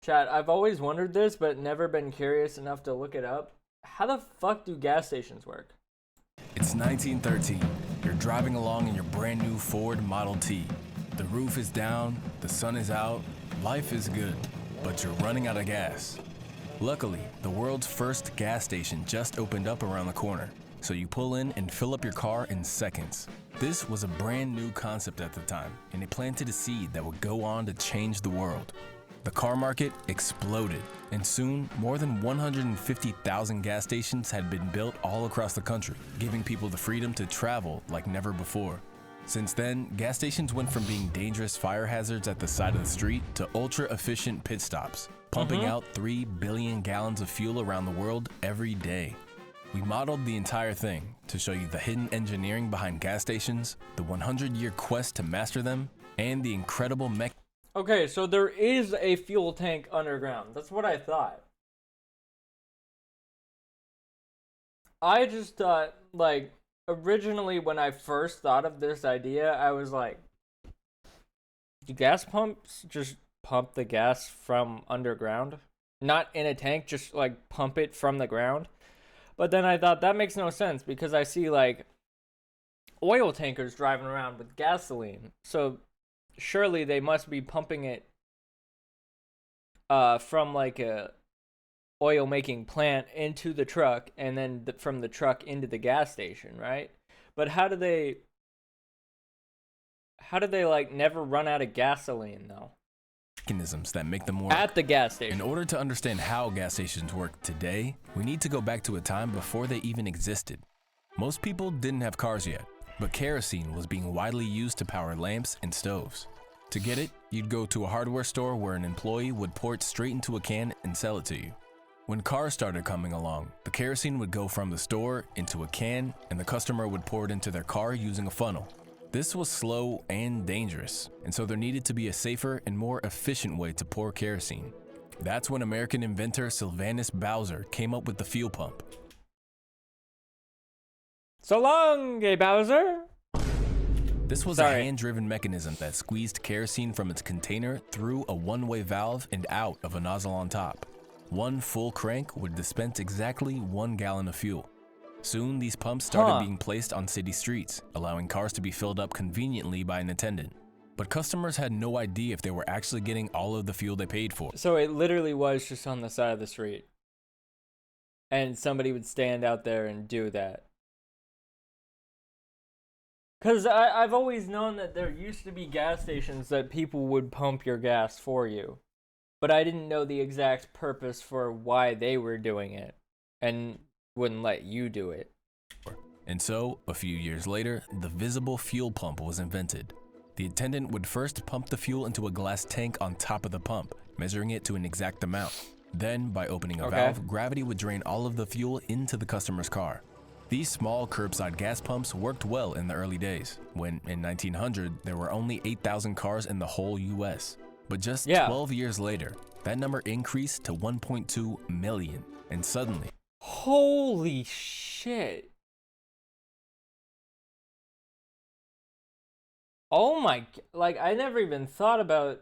Chat, I've always wondered this, but never been curious enough to look it up. How the fuck do gas stations work? It's 1913. You're driving along in your brand new Ford Model T. The roof is down, the sun is out, life is good, but you're running out of gas. Luckily, the world's first gas station just opened up around the corner, so you pull in and fill up your car in seconds. This was a brand new concept at the time, and it planted a seed that would go on to change the world. The car market exploded, and soon more than 150,000 gas stations had been built all across the country, giving people the freedom to travel like never before. Since then, gas stations went from being dangerous fire hazards at the side of the street to ultra-efficient pit stops, pumping out 3 billion gallons of fuel around the world every day. We modeled the entire thing to show you the hidden engineering behind gas stations, the 100-year quest to master them, and the incredible Okay, so there is a fuel tank underground. That's what I thought. I just thought, like, originally when I first thought of this idea, I was like, do gas pumps just pump the gas from underground? Not in a tank, just like pump it from the ground? But then I thought that makes no sense because I see like oil tankers driving around with gasoline. So surely they must be pumping it from like a oil making plant into the truck and then from the truck into the gas station, right? But how do they like never run out of gasoline though? mechanisms that make them work. At the gas station. In order to understand how gas stations work today, we need to go back to a time before they even existed. Most people didn't have cars yet, but kerosene was being widely used to power lamps and stoves. To get it, you'd go to a hardware store where an employee would pour it straight into a can and sell it to you. When cars started coming along, the kerosene would go from the store into a can and the customer would pour it into their car using a funnel. This was slow and dangerous, and so there needed to be a safer and more efficient way to pour kerosene. That's when American inventor Sylvanus Bowser came up with the fuel pump. So long, gay Bowser! This was a hand-driven mechanism that squeezed kerosene from its container through a one-way valve and out of a nozzle on top. One full crank would dispense exactly 1 gallon of fuel. Soon, these pumps started being placed on city streets, allowing cars to be filled up conveniently by an attendant. But customers had no idea if they were actually getting all of the fuel they paid for. So it literally was just on the side of the street. And somebody would stand out there and do that. Because I've always known that there used to be gas stations that people would pump your gas for you. But I didn't know the exact purpose for why they were doing it. And wouldn't let you do it. And so, a few years later, the visible fuel pump was invented. The attendant would first pump the fuel into a glass tank on top of the pump, measuring it to an exact amount. Then, by opening a valve, gravity would drain all of the fuel into the customer's car. These small curbside gas pumps worked well in the early days, when in 1900 there were only 8,000 cars in the whole US. But just 12 years later, that number increased to 1.2 million, and suddenly, holy shit. Oh my, like I never even thought about,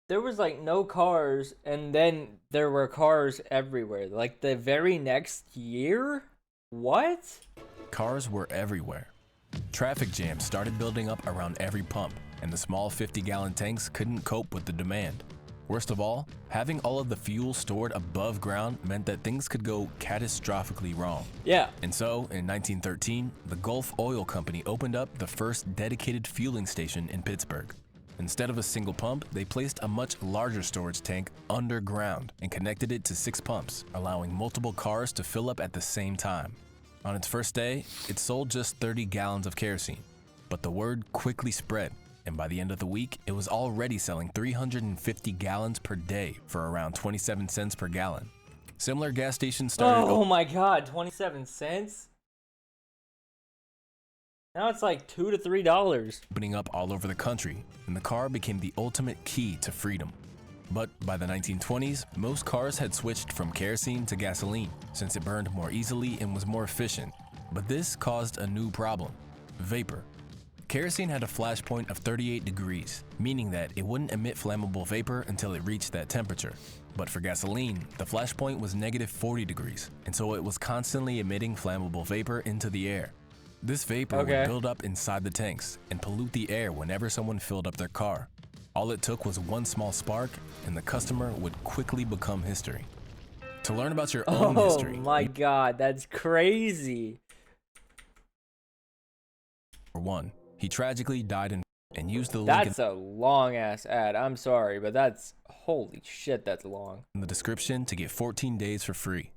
there was like no cars and then there were cars everywhere. Like the very next year? What? Cars were everywhere. Traffic jams started building up around every pump, and the small 50-gallon tanks couldn't cope with the demand. Worst of all, having all of the fuel stored above ground meant that things could go catastrophically wrong. Yeah. And so, in 1913, the Gulf Oil Company opened up the first dedicated fueling station in Pittsburgh. Instead of a single pump, they placed a much larger storage tank underground and connected it to 6 pumps, allowing multiple cars to fill up at the same time. On its first day, it sold just 30 gallons of kerosene, but the word quickly spread. And by the end of the week, it was already selling 350 gallons per day for around 27 cents per gallon. Similar gas stations started— oh my god, 27 cents? Now it's like $2 to $3. Opening up all over the country, and the car became the ultimate key to freedom. But by the 1920s, most cars had switched from kerosene to gasoline, since it burned more easily and was more efficient. But this caused a new problem: vapor. Kerosene had a flash point of 38 degrees, meaning that it wouldn't emit flammable vapor until it reached that temperature. But for gasoline, the flash point was negative 40 degrees, and so it was constantly emitting flammable vapor into the air. This vapor would build up inside the tanks and pollute the air whenever someone filled up their car. All it took was one small spark, and the customer would quickly become history. To learn about your own history. Oh my god, that's crazy. For one, he tragically died and used the link That's a long ass ad. I'm sorry, but that's holy shit, that's long. in the description to get 14 days for free.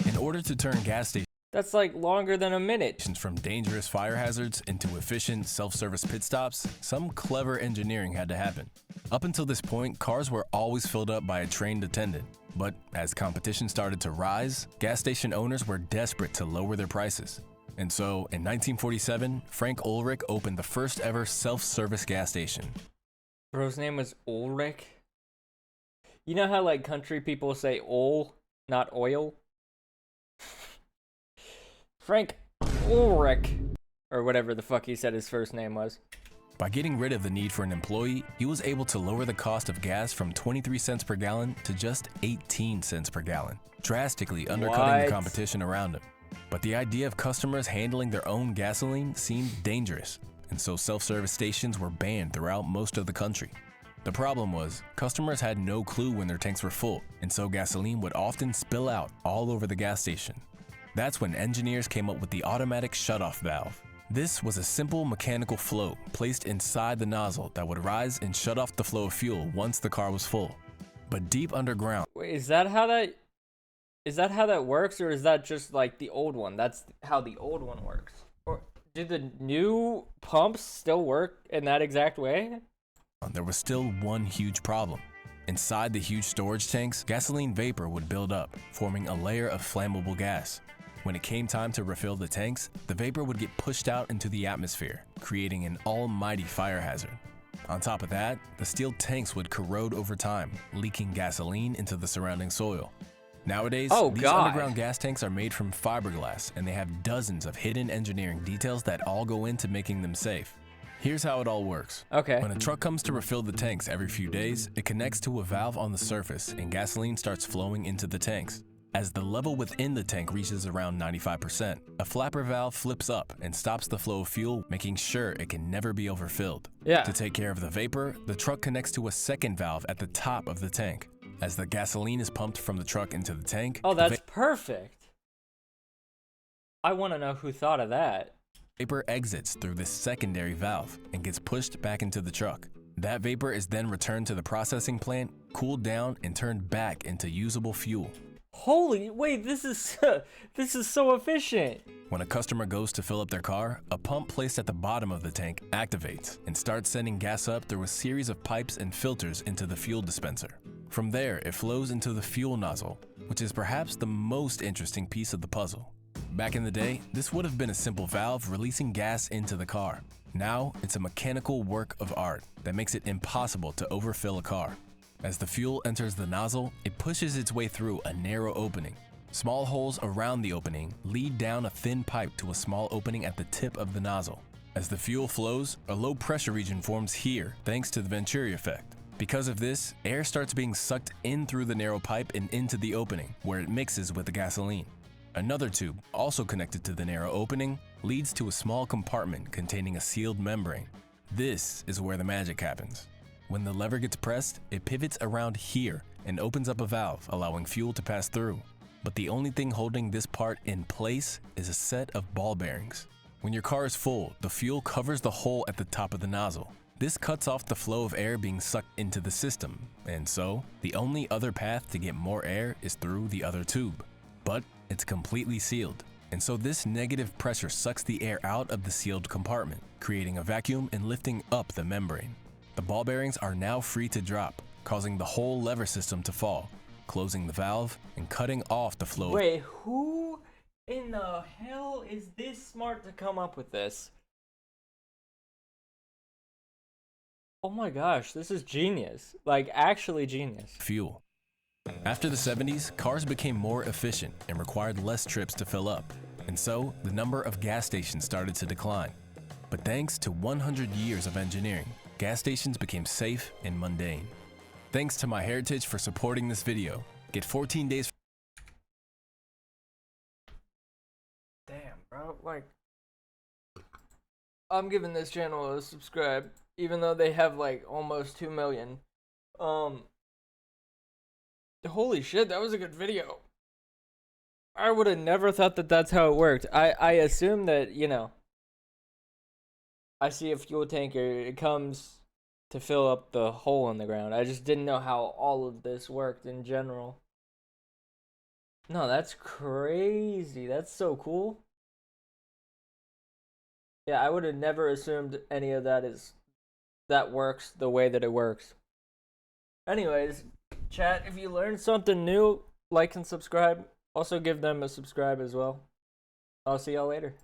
In order to turn gas That's like longer than a minute. stations from dangerous fire hazards into efficient self-service pit stops, some clever engineering had to happen. Up until this point, cars were always filled up by a trained attendant. But as competition started to rise, gas station owners were desperate to lower their prices. And so, in 1947, Frank Ulrich opened the first ever self-service gas station. Bro's name was Ulrich. You know how like country people say "ol," not oil? Frank Ulrich, or whatever the fuck he said his first name was. By getting rid of the need for an employee, he was able to lower the cost of gas from 23 cents per gallon to just 18 cents per gallon, drastically undercutting the competition around him. But the idea of customers handling their own gasoline seemed dangerous, and so self-service stations were banned throughout most of the country. The problem was, customers had no clue when their tanks were full, and so gasoline would often spill out all over the gas station. That's when engineers came up with the automatic shutoff valve. This was a simple mechanical float placed inside the nozzle that would rise and shut off the flow of fuel once the car was full. But deep underground, Wait, is that how that works, or is that just like the old one? That's how the old one works. Or do the new pumps still work in that exact way? there was still one huge problem. Inside the huge storage tanks, gasoline vapor would build up, forming a layer of flammable gas. When it came time to refill the tanks, the vapor would get pushed out into the atmosphere, creating an almighty fire hazard. On top of that, the steel tanks would corrode over time, leaking gasoline into the surrounding soil. Nowadays, these underground gas tanks are made from fiberglass, and they have dozens of hidden engineering details that all go into making them safe. Here's how it all works. Okay. When a truck comes to refill the tanks every few days, it connects to a valve on the surface and gasoline starts flowing into the tanks. As the level within the tank reaches around 95%, a flapper valve flips up and stops the flow of fuel, making sure it can never be overfilled. To take care of the vapor, the truck connects to a second valve at the top of the tank. As the gasoline is pumped from the truck into the tank, oh, that's perfect. I want to know who thought of that. Vapor exits through this secondary valve and gets pushed back into the truck. That vapor is then returned to the processing plant, cooled down, and turned back into usable fuel. Holy, wait, this is so efficient. When a customer goes to fill up their car, a pump placed at the bottom of the tank activates and starts sending gas up through a series of pipes and filters into the fuel dispenser. From there, it flows into the fuel nozzle, which is perhaps the most interesting piece of the puzzle. Back in the day, this would have been a simple valve releasing gas into the car. Now, it's a mechanical work of art that makes it impossible to overfill a car. As the fuel enters the nozzle, it pushes its way through a narrow opening. Small holes around the opening lead down a thin pipe to a small opening at the tip of the nozzle. As the fuel flows, a low pressure region forms here thanks to the Venturi effect. Because of this, air starts being sucked in through the narrow pipe and into the opening, where it mixes with the gasoline. Another tube, also connected to the narrow opening, leads to a small compartment containing a sealed membrane. This is where the magic happens. When the lever gets pressed, it pivots around here and opens up a valve, allowing fuel to pass through. But the only thing holding this part in place is a set of ball bearings. When your car is full, the fuel covers the hole at the top of the nozzle. This cuts off the flow of air being sucked into the system, and so, the only other path to get more air is through the other tube. But it's completely sealed, and so this negative pressure sucks the air out of the sealed compartment, creating a vacuum and lifting up the membrane. The ball bearings are now free to drop, causing the whole lever system to fall, closing the valve and cutting off the flow. Wait, who in the hell is this smart to come up with this? Oh my gosh, this is genius. Like, actually genius. Fuel. After the 70s, cars became more efficient and required less trips to fill up, and so the number of gas stations started to decline. But thanks to 100 years of engineering, gas stations became safe and mundane. Thanks to MyHeritage for supporting this video. Get 14 days. Damn, bro. Like, I'm giving this channel a subscribe, even though they have like almost 2 million. Holy shit, that was a good video. I would have never thought that that's how it worked. I assume that, you know, I see a fuel tanker, it comes to fill up the hole in the ground. I just didn't know how all of this worked in general. No, that's crazy. That's so cool. Yeah, I would have never assumed any of that works the way that it works. Anyways, chat, if you learned something new, like and subscribe. Also give them a subscribe as well. I'll see y'all later.